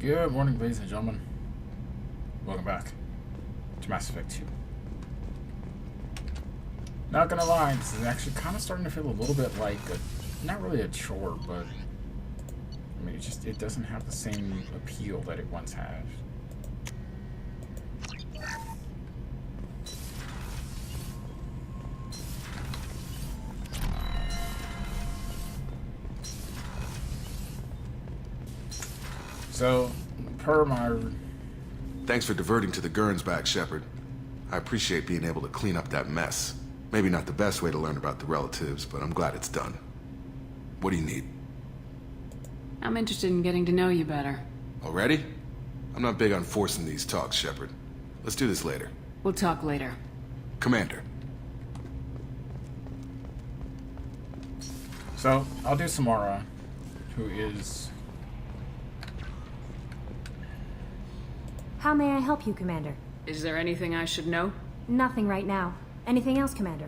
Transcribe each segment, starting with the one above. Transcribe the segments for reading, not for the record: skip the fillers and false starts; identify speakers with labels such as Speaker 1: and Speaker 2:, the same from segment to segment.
Speaker 1: Good morning, ladies and gentlemen. Welcome back to Mass Effect 2. Not gonna lie, this is actually kind of starting to feel a little bit like not really a chore, but I mean, it doesn't have the same appeal that it once had. So, per my...
Speaker 2: Thanks for diverting to the Gurns back, Shepard. I appreciate being able to clean up that mess. Maybe not the best way to learn about the relatives, but I'm glad it's done. What do you need?
Speaker 3: I'm interested in getting to know you better.
Speaker 2: Already? I'm not big on forcing these talks, Shepard. Let's do this later.
Speaker 3: We'll talk later.
Speaker 2: Commander.
Speaker 1: So, I'll do Samara, who is...
Speaker 4: How may I help you, Commander?
Speaker 3: Is there anything I should know?
Speaker 4: Nothing right now. Anything else, Commander?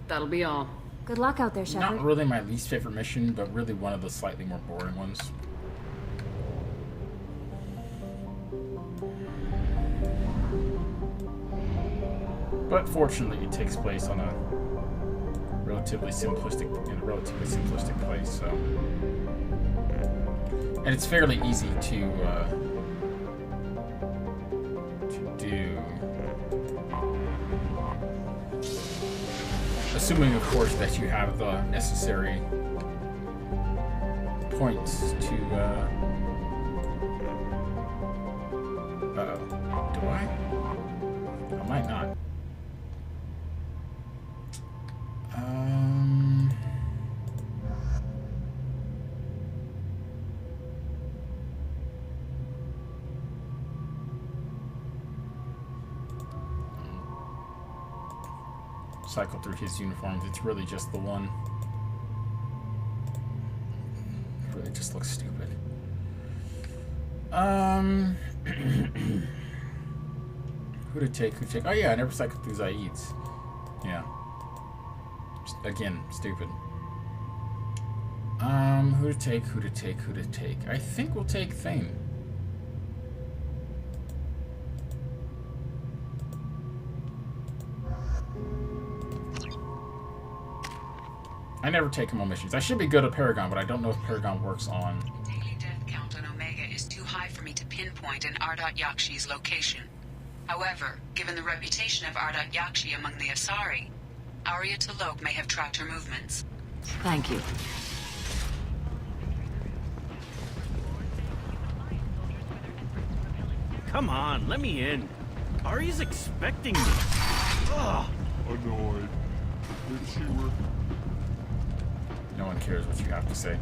Speaker 3: That'll be all.
Speaker 4: Good luck out there, Shepard.
Speaker 1: Not really my least favorite mission, but really one of the slightly more boring ones. But fortunately, it takes place on a relatively simplistic place, so... And it's fairly easy to do. Assuming, of course, that you have the necessary points to, uh-oh. Do I? I might not. Cycle through his uniforms. It's really just the one. It really just looks stupid. Who to take? Oh yeah, I never cycled through Zaid's. Yeah. Just, again, stupid. Who to take? I think we'll take Thane. I never take him on missions. I should be good at Paragon, but I don't know if Paragon works on...
Speaker 5: Daily death count on Omega is too high for me to pinpoint an Ardat Yakshi's location. However, given the reputation of Ardat Yakshi among the Asari, Arya T'Loak may have tracked her movements.
Speaker 3: Thank you.
Speaker 6: Come on, let me in. Arya's expecting me. Ugh.
Speaker 7: Annoyed. Did she work?
Speaker 1: No one cares what you have to say.
Speaker 8: Is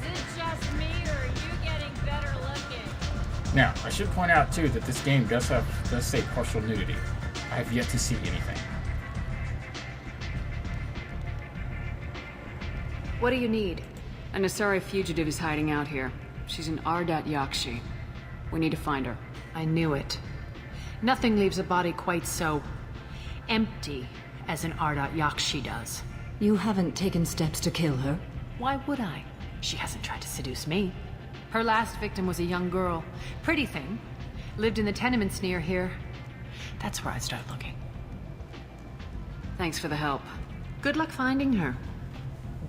Speaker 8: it just me, or are you getting better looking?
Speaker 1: Now, I should point out too that this game does say partial nudity. I have yet to see anything.
Speaker 3: What do you need? An Asari fugitive is hiding out here. She's an Ardat Yakshi. We need to find her.
Speaker 9: I knew it. Nothing leaves a body quite so... empty as an Ardat Yakshi does.
Speaker 10: You haven't taken steps to kill her?
Speaker 9: Why would I? She hasn't tried to seduce me. Her last victim was a young girl. Pretty thing. Lived in the tenements near here. That's where I started looking.
Speaker 3: Thanks for the help.
Speaker 9: Good luck finding her.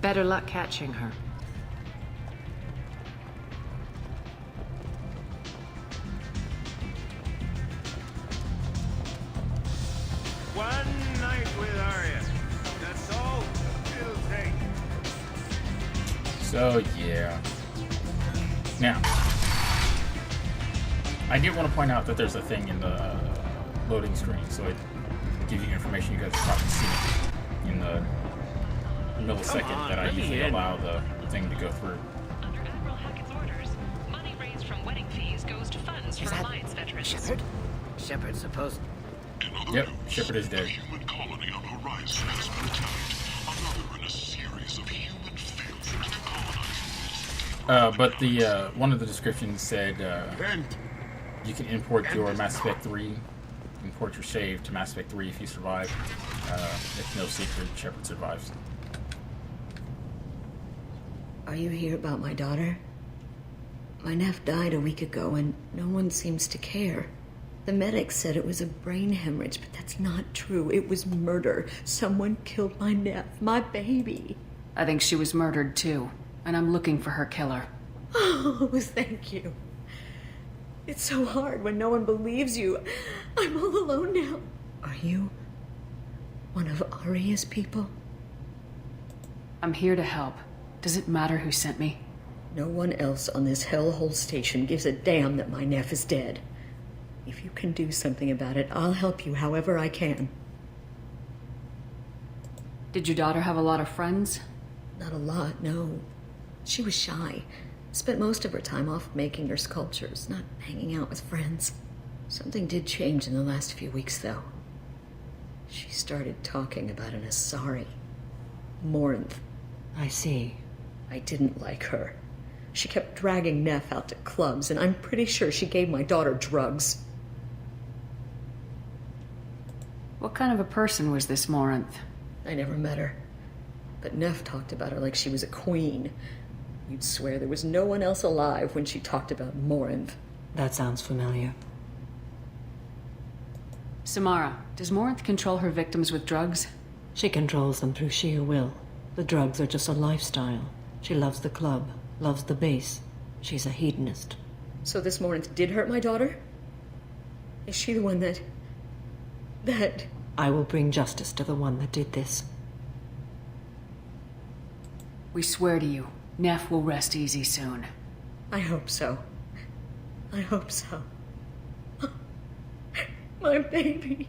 Speaker 9: Better luck catching her.
Speaker 6: One night with Arya. That's all it'll take.
Speaker 1: So, yeah. Now, I did want to point out that there's a thing in the loading screen, so it gives you information you guys have probably seen in the millisecond that I usually allow the thing to go through.
Speaker 11: Under Admiral Hackett's orders, money raised from wedding fees goes to funds for Alliance veterans.
Speaker 12: Shepard? Shepard's supposed...
Speaker 1: Yep, Shepard is dead.
Speaker 7: A human colony on Horizon has been attacked. Another in a series of human failures to colonize.
Speaker 1: But the one of the descriptions said you can import your Mass Effect 3, import your save to Mass Effect 3 if you survive. It's no secret Shepard survives.
Speaker 10: Are you here about my daughter? My nephew died a week ago and no one seems to care. The medics said it was a brain hemorrhage, but that's not true. It was murder. Someone killed my nephew, my baby.
Speaker 3: I think she was murdered too, and I'm looking for her killer.
Speaker 10: Oh, thank you. It's so hard when no one believes you. I'm all alone now. Are you one of Aria's people?
Speaker 3: I'm here to help. Does it matter who sent me?
Speaker 10: No one else on this hellhole station gives a damn that my nephew is dead. If you can do something about it, I'll help you however I can.
Speaker 3: Did your daughter have a lot of friends?
Speaker 10: Not a lot, no. She was shy. Spent most of her time off making her sculptures, not hanging out with friends. Something did change in the last few weeks, though. She started talking about an Asari. Morinth.
Speaker 13: I see.
Speaker 10: I didn't like her. She kept dragging Neff out to clubs, and I'm pretty sure she gave my daughter drugs.
Speaker 3: What kind of a person was this Morinth?
Speaker 10: I never met her. But Neff talked about her like she was a queen. You'd swear there was no one else alive when she talked about Morinth.
Speaker 13: That sounds familiar.
Speaker 3: Samara, does Morinth control her victims with drugs?
Speaker 13: She controls them through sheer will. The drugs are just a lifestyle. She loves the club, loves the base. She's a hedonist.
Speaker 10: So this Morinth did hurt my daughter? Is she the one that...
Speaker 13: I will bring justice to the one that did this.
Speaker 3: We swear to you, Neff will rest easy soon.
Speaker 10: I hope so. I hope so. My baby.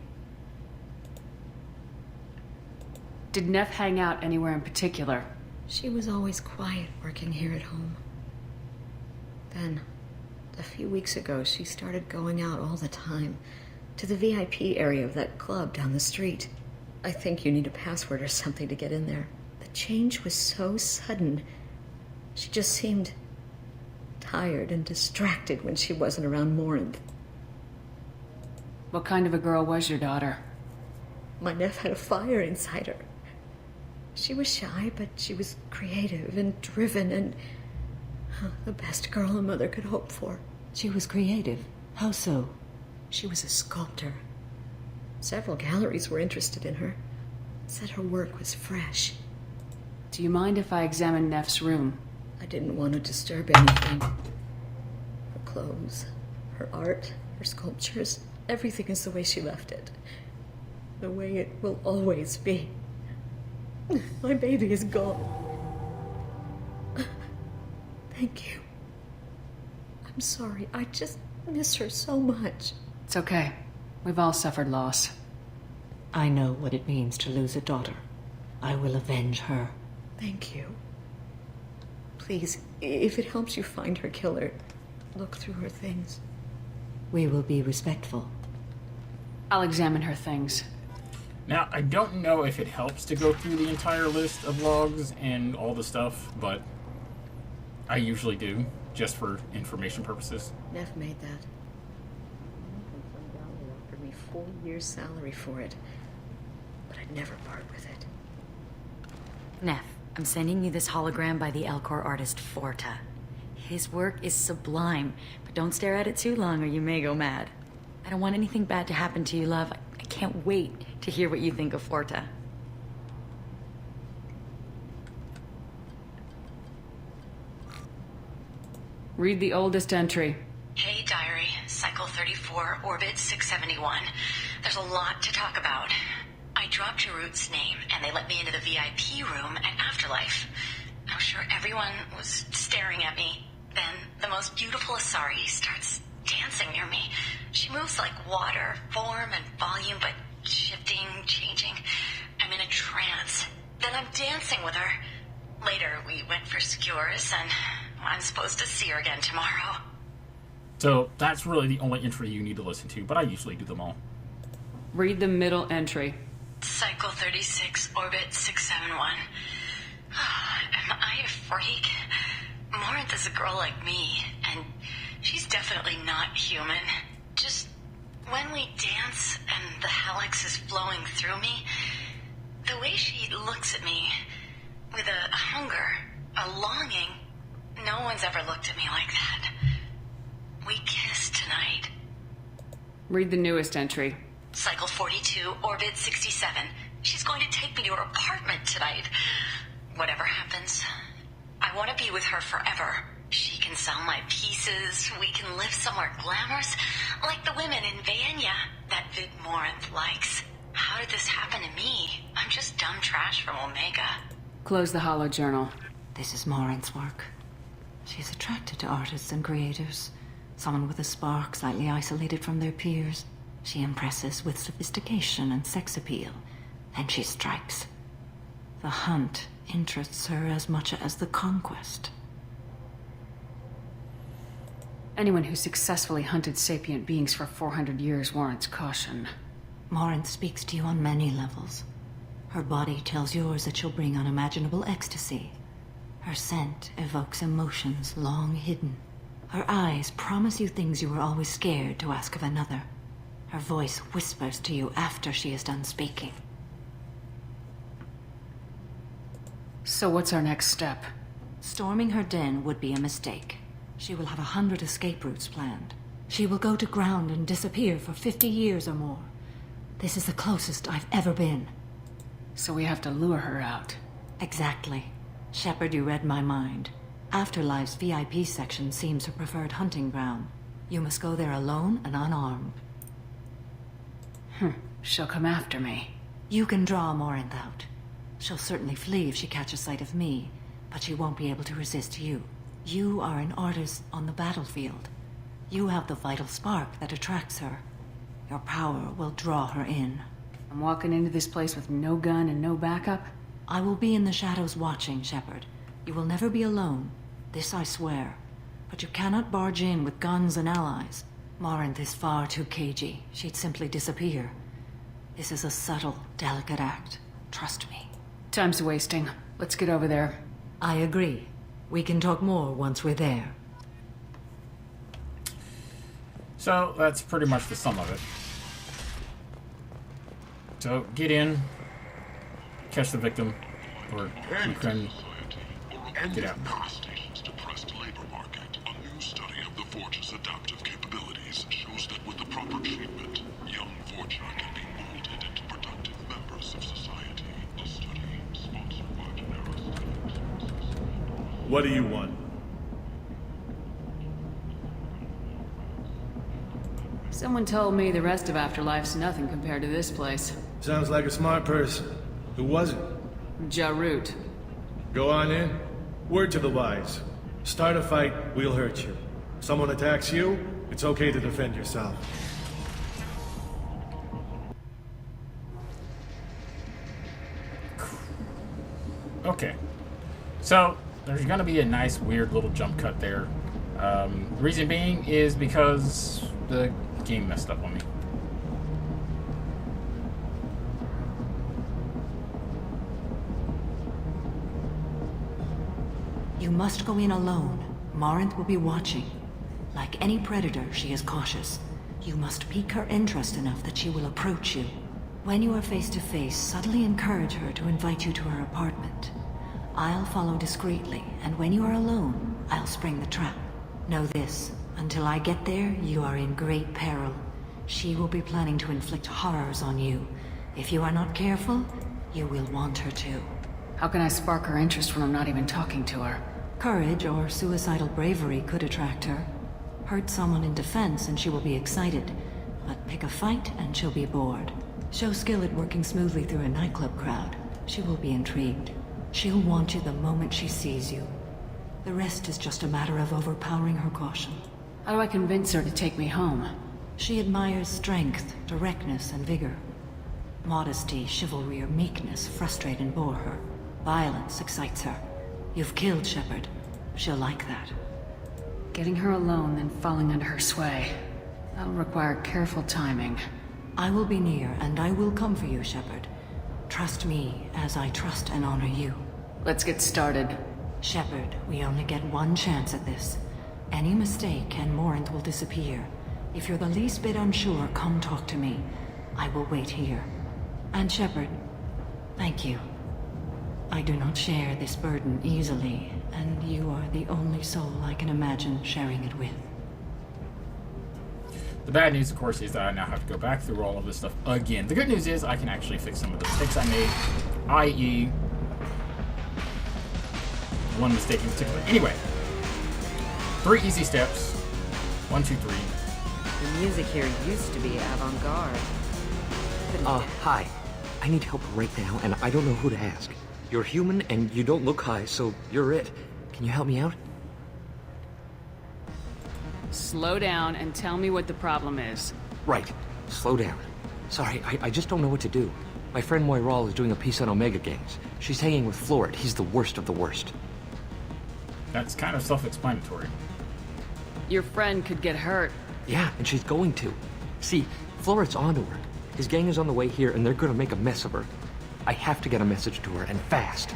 Speaker 3: Did Neff hang out anywhere in particular?
Speaker 10: She was always quiet working here at home. Then, a few weeks ago, she started going out all the time to the VIP area of that club down the street. I think you need a password or something to get in there. The change was so sudden. She just seemed tired and distracted when she wasn't around Morinth.
Speaker 3: What kind of a girl was your daughter?
Speaker 10: My nephew had a fire inside her. She was shy, but she was creative and driven and the best girl a mother could hope for.
Speaker 13: She was creative. How so?
Speaker 10: She was a sculptor. Several galleries were interested in her. Said her work was fresh.
Speaker 3: Do you mind if I examine Neff's room?
Speaker 10: I didn't want to disturb anything. Her clothes, her art, her sculptures, everything is the way she left it. The way it will always be. My baby is gone. Thank you. I'm sorry. I just miss her so much.
Speaker 3: It's okay. We've all suffered loss.
Speaker 13: I know what it means to lose a daughter. I will avenge her.
Speaker 10: Thank you. Please, if it helps you find her killer, look through her things.
Speaker 13: We will be respectful.
Speaker 3: I'll examine her things.
Speaker 1: Now, I don't know if it helps to go through the entire list of logs and all the stuff, but I usually do, just for information purposes.
Speaker 10: Neff made that. Some guy offered me 4 years' salary for it, but I'd never part with it.
Speaker 14: Neff, I'm sending you this hologram by the Elcor artist Forta. His work is sublime, but don't stare at it too long or you may go mad. I don't want anything bad to happen to you, love. I can't wait to hear what you think of Forta.
Speaker 3: Read the oldest entry.
Speaker 15: Hey, diary. Cycle 34, orbit 671. There's a lot to talk about. I dropped Jarut's name, and they let me into the VIP room at Afterlife. I'm sure everyone was staring at me. Then the most beautiful Asari starts dancing near me. She moves like water, form and volume, but shifting, changing. I'm in a trance. Then I'm dancing with her. Later, we went for skewers, and I'm supposed to see her again tomorrow.
Speaker 1: So that's really the only entry you need to listen to, but I usually do them all.
Speaker 3: Read the middle entry.
Speaker 15: Cycle 36, orbit 671. Am I a freak? Morinth is a girl like me, and she's definitely not human. Just when we dance and the hallux is flowing through me, the way she looks at me with a hunger, A longing? No one's ever looked at me like that. We kissed tonight.
Speaker 3: Read the newest entry.
Speaker 15: Cycle 42, Orbit 67. She's going to take me to her apartment tonight. Whatever happens, I want to be with her forever. She can sell my pieces. We can live somewhere glamorous, like the women in Vanya that Vid Morinth likes. How did this happen to me? I'm just dumb trash from Omega.
Speaker 3: Close the hollow journal.
Speaker 13: This is Morinth's work. She's attracted to artists and creators. Someone with a spark, slightly isolated from their peers. She impresses with sophistication and sex appeal. Then she strikes. The hunt interests her as much as the conquest.
Speaker 3: Anyone who successfully hunted sapient beings for 400 years warrants caution.
Speaker 13: Morinth speaks to you on many levels. Her body tells yours that she'll bring unimaginable ecstasy. Her scent evokes emotions long hidden. Her eyes promise you things you were always scared to ask of another. Her voice whispers to you after she is done speaking.
Speaker 3: So what's our next step?
Speaker 13: Storming her den would be a mistake. She will have 100 escape routes planned. She will go to ground and disappear for 50 years or more. This is the closest I've ever been.
Speaker 3: So we have to lure her out.
Speaker 13: Exactly. Shepard, you read my mind. Afterlife's VIP section seems her preferred hunting ground. You must go there alone and unarmed.
Speaker 3: She'll come after me.
Speaker 13: You can draw Morinth out. She'll certainly flee if she catches sight of me, but she won't be able to resist you. You are an artist on the battlefield. You have the vital spark that attracts her. Your power will draw her in.
Speaker 3: I'm walking into this place with no gun and no backup?
Speaker 13: I will be in the shadows watching, Shepard. You will never be alone. This I swear. But you cannot barge in with guns and allies. Morinth is far too cagey. She'd simply disappear. This is a subtle, delicate act. Trust me.
Speaker 3: Time's wasting. Let's get over there.
Speaker 13: I agree. We can talk more once we're there.
Speaker 1: So that's pretty much the sum of it. So get in, catch the victim, or you can get out.
Speaker 7: Depressed labor market. A new study of the Forge's adaptive capabilities shows that with the proper treatment, young Forger can be molded into productive members of society. A study sponsored by Generis.
Speaker 6: What do you want?
Speaker 3: Someone told me the rest of Afterlife's nothing compared to this place.
Speaker 16: Sounds like a smart person. Who was it?
Speaker 3: Jarut.
Speaker 16: Go on in. Word to the wise. Start a fight, we'll hurt you. Someone attacks you, it's okay to defend yourself.
Speaker 1: Okay. So, there's gonna be a nice, weird little jump cut there. Reason being is because the game messed up on me.
Speaker 13: You must go in alone. Morinth will be watching. Like any predator, she is cautious. You must pique her interest enough that she will approach you. When you are face to face, subtly encourage her to invite you to her apartment. I'll follow discreetly, and when you are alone, I'll spring the trap. Know this, until I get there, you are in great peril. She will be planning to inflict horrors on you. If you are not careful, you will want her to.
Speaker 3: How can I spark her interest when I'm not even talking to her?
Speaker 13: Courage or suicidal bravery could attract her. Hurt someone in defense and she will be excited, but pick a fight and she'll be bored. Show skill at working smoothly through a nightclub crowd. She will be intrigued. She'll want you the moment she sees you. The rest is just a matter of overpowering her caution.
Speaker 3: How do I convince her to take me home?
Speaker 13: She admires strength, directness, and vigor. Modesty, chivalry, or meekness frustrate and bore her. Violence excites her. You've killed Shepard. She'll like that.
Speaker 3: Getting her alone, then falling under her sway. That'll require careful timing.
Speaker 13: I will be near, and I will come for you, Shepard. Trust me, as I trust and honor you.
Speaker 3: Let's get started.
Speaker 13: Shepard, we only get one chance at this. Any mistake, and Morinth will disappear. If you're the least bit unsure, come talk to me. I will wait here. And Shepard, thank you. I do not share this burden easily, and you are the only soul I can imagine sharing it with.
Speaker 1: The bad news, of course, is that I now have to go back through all of this stuff again. The good news is I can actually fix some of the mistakes I made, i.e. one mistake in particular. Anyway, 3 easy steps. 1, 2, 3.
Speaker 14: The music here used to be avant-garde.
Speaker 17: Hi. I need help right now, and I don't know who to ask. You're human, and you don't look high, so you're it. Can you help me out?
Speaker 3: Slow down and tell me what the problem is.
Speaker 17: Right. Slow down. Sorry, I just don't know what to do. My friend Moiral is doing a piece on Omega gangs. She's hanging with Florid. He's the worst of the worst.
Speaker 1: That's kind of self-explanatory.
Speaker 3: Your friend could get hurt.
Speaker 17: Yeah, and she's going to. See, Florid's onto her. His gang is on the way here, and they're gonna make a mess of her. I have to get a message to her, and fast.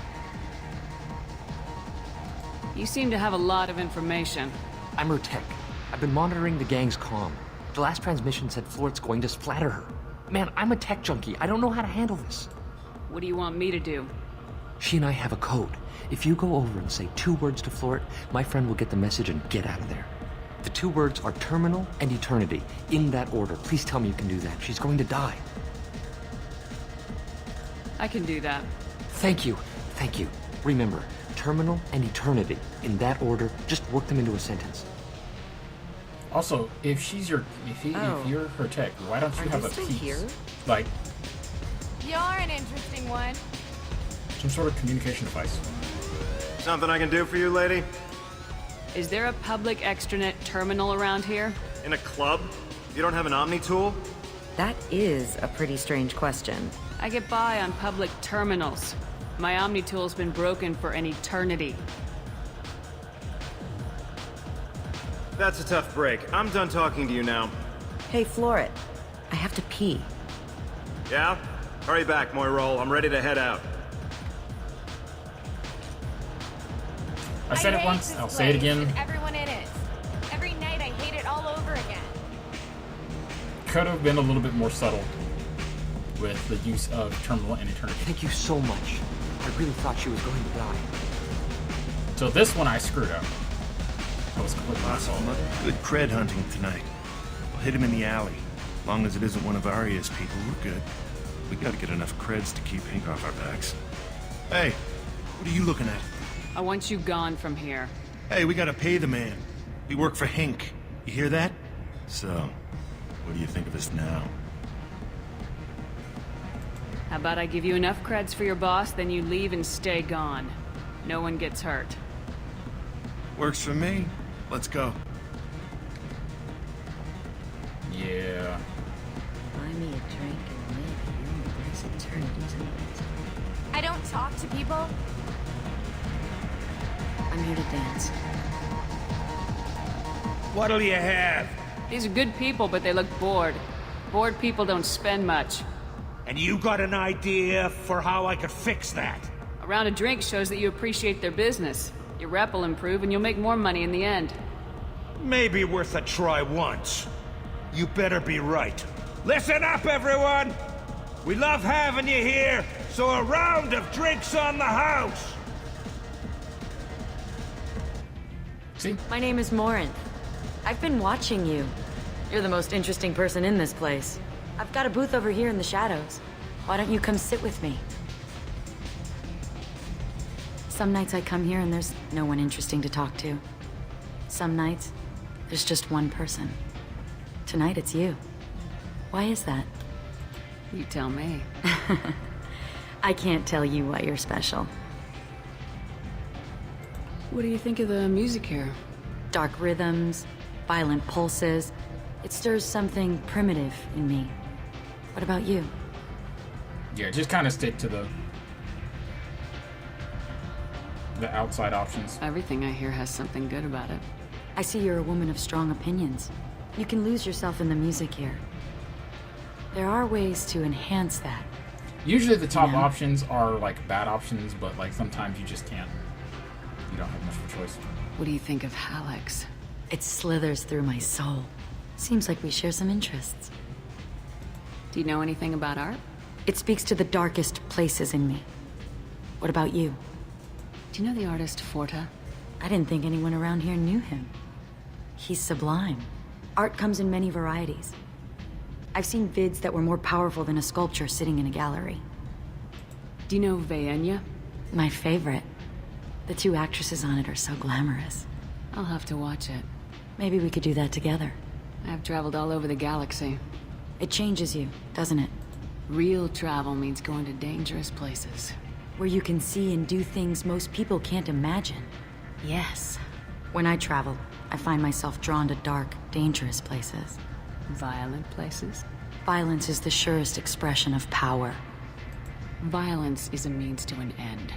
Speaker 3: You seem to have a lot of information.
Speaker 17: I'm her tech. I've been monitoring the gang's comm. The last transmission said Florid's going to splatter her. Man, I'm a tech junkie. I don't know how to handle this.
Speaker 3: What do you want me to do?
Speaker 17: She and I have a code. If you go over and say 2 words to Florid, my friend will get the message and get out of there. The 2 words are terminal and eternity. In that order. Please tell me you can do that. She's going to die.
Speaker 3: I can do that.
Speaker 17: Thank you. Thank you. Remember, terminal and eternity. In that order, just work them into a sentence.
Speaker 1: Also, if you're her tech, why don't you have a piece?
Speaker 14: Here?
Speaker 1: Like
Speaker 8: You're an interesting one.
Speaker 1: some sort of communication device.
Speaker 6: Something I can do for you, lady?
Speaker 3: Is there a public extranet terminal around here?
Speaker 6: In a club? You don't have an Omni tool?
Speaker 14: That is a pretty strange question.
Speaker 3: I get by on public terminals. My Omni tool's been broken for an eternity.
Speaker 6: That's a tough break. I'm done talking to you now.
Speaker 14: Hey, Florid. I have to pee.
Speaker 6: Yeah? Hurry back, Moiral. I'm ready to head out.
Speaker 1: I said it once, I'll say it again.
Speaker 8: Everyone in it. Every night I hate it all over again.
Speaker 1: Could have been a little bit more subtle with the use of terminal and eternity.
Speaker 17: Thank you so much. I really thought she was going to die.
Speaker 1: So this one I screwed up. That was completely my fault.
Speaker 16: Good cred hunting tonight. We'll hit him in the alley. Long as it isn't one of Arya's people, we're good. We gotta get enough creds to keep ink off our backs. Hey, what are you looking at?
Speaker 3: I want you gone from here.
Speaker 16: Hey, we gotta pay the man. We work for Hink. You hear that? So, what do you think of us now?
Speaker 3: How about I give you enough creds for your boss, then you leave and stay gone. No one gets hurt.
Speaker 16: Works for me. Let's go.
Speaker 1: Yeah.
Speaker 14: Buy me a drink and maybe embrace eternity's embrace.
Speaker 8: I don't talk to people.
Speaker 14: I'm here to dance.
Speaker 16: What'll you have?
Speaker 3: These are good people, but they look bored. Bored people don't spend much.
Speaker 18: And you got an idea for how I could fix that?
Speaker 3: A round of drinks shows that you appreciate their business. Your rep will improve and you'll make more money in the end.
Speaker 18: Maybe worth a try once. You better be right. Listen up, everyone! We love having you here, so a round of drinks on the house!
Speaker 1: See?
Speaker 14: My name is Morinth. I've been watching you. You're the most interesting person in this place. I've got a booth over here in the shadows. Why don't you come sit with me? Some nights I come here and there's no one interesting to talk to. Some nights, there's just one person. Tonight it's you. Why is that?
Speaker 3: You tell me.
Speaker 14: I can't tell you why you're special.
Speaker 3: What do you think of the music here?
Speaker 14: Dark rhythms, violent pulses. It stirs something primitive in me. What about you?
Speaker 1: Yeah, just kind of stick to the outside options.
Speaker 3: Everything I hear has something good about it.
Speaker 14: I see you're a woman of strong opinions. You can lose yourself in the music here. There are ways to enhance that.
Speaker 1: Usually the top options are like bad options, but like sometimes you just can't. You don't have much of a choice.
Speaker 3: What do you think of Hallex?
Speaker 14: It slithers through my soul. Seems like we share some interests.
Speaker 3: Do you know anything about art?
Speaker 14: It speaks to the darkest places in me. What about you?
Speaker 3: Do you know the artist Forta?
Speaker 14: I didn't think anyone around here knew him. He's sublime. Art comes in many varieties. I've seen vids that were more powerful than a sculpture sitting in a gallery.
Speaker 3: Do you know Vaenya?
Speaker 14: My favorite. The two actresses on it are so glamorous.
Speaker 3: I'll have to watch it.
Speaker 14: Maybe we could do that together.
Speaker 3: I've traveled all over the galaxy.
Speaker 14: It changes you, doesn't it?
Speaker 3: Real travel means going to dangerous places.
Speaker 14: Where you can see and do things most people can't imagine. Yes. When I travel, I find myself drawn to dark, dangerous places.
Speaker 3: Violent places?
Speaker 14: Violence is the surest expression of power.
Speaker 3: Violence is a means to an end.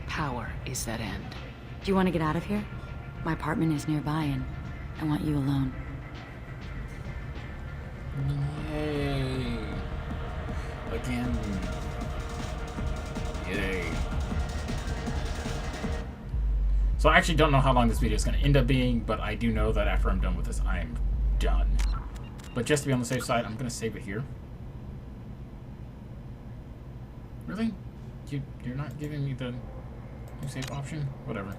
Speaker 3: Power is that end.
Speaker 14: Do you want to get out of here? My apartment is nearby and I want you alone.
Speaker 1: Yay. Again. Yay. So I actually don't know how long this video is going to end up being, but I do know that after I'm done with this, I am done. But just to be on the safe side, I'm going to save it here. Really? You're not giving me the new save option? Whatever.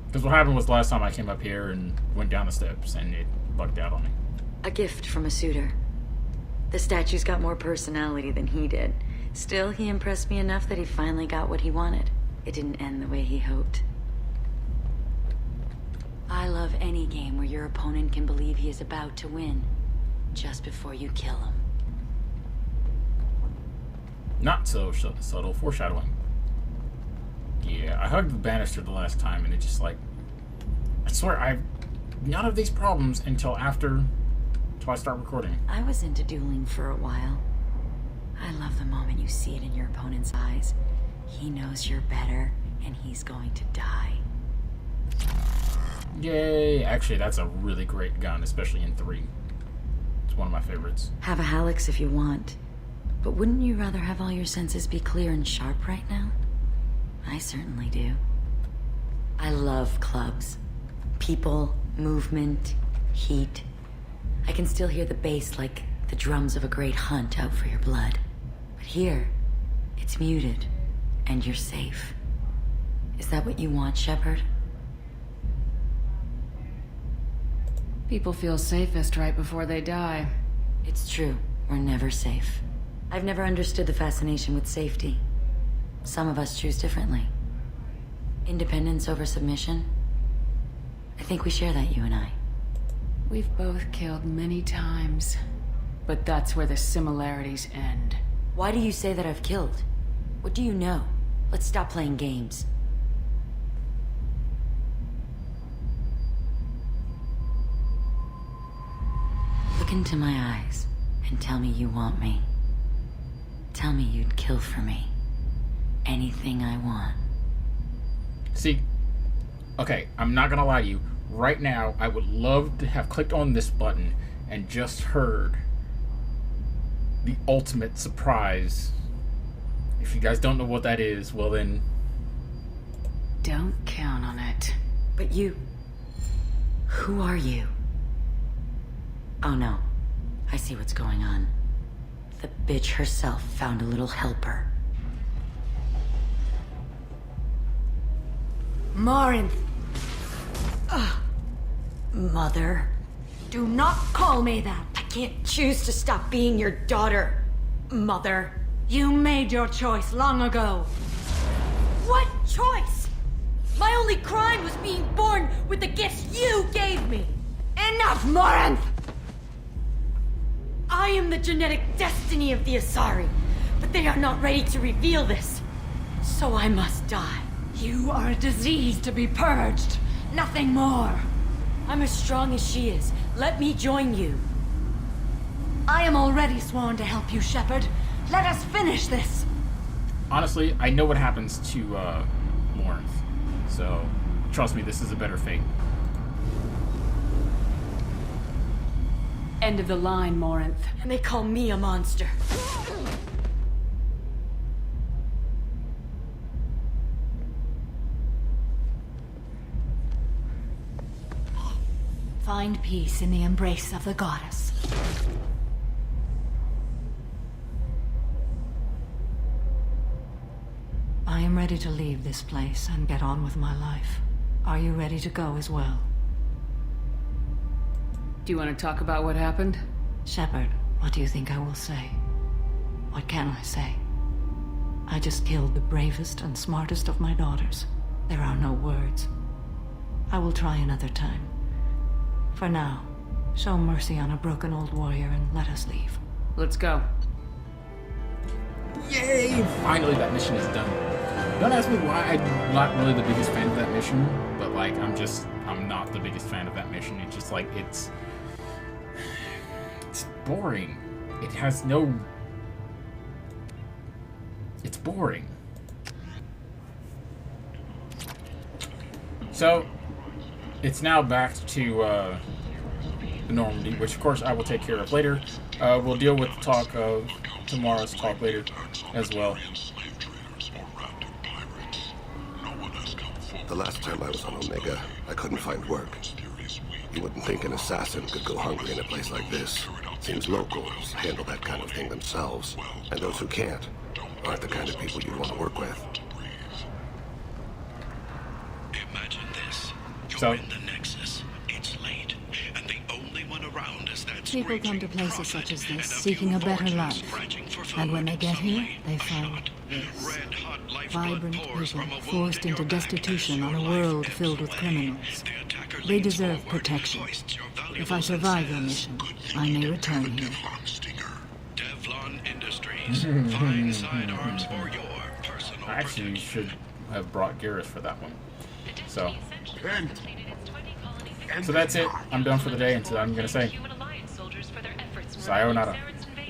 Speaker 1: Because what happened was the last time I came up here and went down the steps and it bugged out on me.
Speaker 14: A gift from a suitor. The statue's got more personality than he did. Still, he impressed me enough that he finally got what he wanted. It didn't end the way he hoped. I love any game where your opponent can believe he is about to win, just before you kill him.
Speaker 1: Not so subtle foreshadowing. Yeah, I hugged the banister the last time and it just like... I swear, I've none of these problems until I start recording.
Speaker 14: I was into dueling for a while. I love the moment you see it in your opponent's eyes. He knows you're better, and he's going to die.
Speaker 1: Yay! Actually, that's a really great gun, especially in 3. It's one of my favorites.
Speaker 14: Have a Hallex if you want. But wouldn't you rather have all your senses be clear and sharp right now? I certainly do. I love clubs. People, movement, heat. I can still hear the bass like the drums of a great hunt out for your blood. But here, it's muted, and you're safe. Is that what you want, Shepard?
Speaker 3: People feel safest right before they die.
Speaker 14: It's true. We're never safe. I've never understood the fascination with safety. Some of us choose differently. Independence over submission? I think we share that, you and I.
Speaker 3: We've both killed many times, but that's where the similarities end.
Speaker 14: Why do you say that I've killed? What do you know? Let's stop playing games. Look into my eyes and tell me you want me. Tell me you'd kill for me. Anything I want.
Speaker 1: See, okay, I'm not gonna lie to you. Right now, I would love to have clicked on this button and just heard the ultimate surprise. If you guys don't know what that is, well then...
Speaker 3: Don't count on it.
Speaker 14: But you... Who are you? Oh no. I see what's going on. The bitch herself found a little helper. Morinth! Ugh. Mother. Do not call me that! I can't choose to stop being your daughter, Mother. You made your choice long ago. What choice? My only crime was being born with the gifts you gave me. Enough, Morinth! I am the genetic destiny of the Asari, but they are not ready to reveal this. So I must die. You are a disease to be purged. Nothing more. I'm as strong as she is. Let me join you. I am already sworn to help you, Shepard. Let us finish this.
Speaker 1: Honestly, I know what happens to Morinth, so trust me, this is a better fate.
Speaker 3: End of the line, Morinth.
Speaker 14: And they call me a monster. Find peace in the embrace of the goddess.
Speaker 13: I am ready to leave this place and get on with my life. Are you ready to go as well?
Speaker 3: Do you want to talk about what happened?
Speaker 13: Shepard, what do you think I will say? What can I say? I just killed the bravest and smartest of my daughters. There are no words. I will try another time. For now, show mercy on a broken old warrior and let us leave.
Speaker 3: Let's go.
Speaker 1: Yay! Finally, that mission is done. Don't ask me why I'm not really the biggest fan of that mission, but like, I'm not the biggest fan of that mission. It's just like, it's boring. It has no... It's boring. So, it's now back to the Normandy, which of course I will take care of later. We'll deal with the talk of tomorrow's talk later as well.
Speaker 19: The last time I was on Omega, I couldn't find work. You wouldn't think an assassin could go hungry in a place like this. Seems locals handle that kind of thing themselves, and those who can't aren't the kind of people you'd want to work with.
Speaker 7: Imagine this.
Speaker 1: So,
Speaker 7: in the Nexus. It's late, and the only one around is that
Speaker 20: People come to places such as this seeking a better life. And when they get here, they find this. Vibrant people forced into destitution on a world filled with criminals. They deserve protection. If I survive your mission, I may return here.
Speaker 7: Devlon Industries. Fine sidearms for your personal
Speaker 1: I actually should have brought Garrus for that one. So that's it. I'm done for the day, and so I'm gonna say sayonara.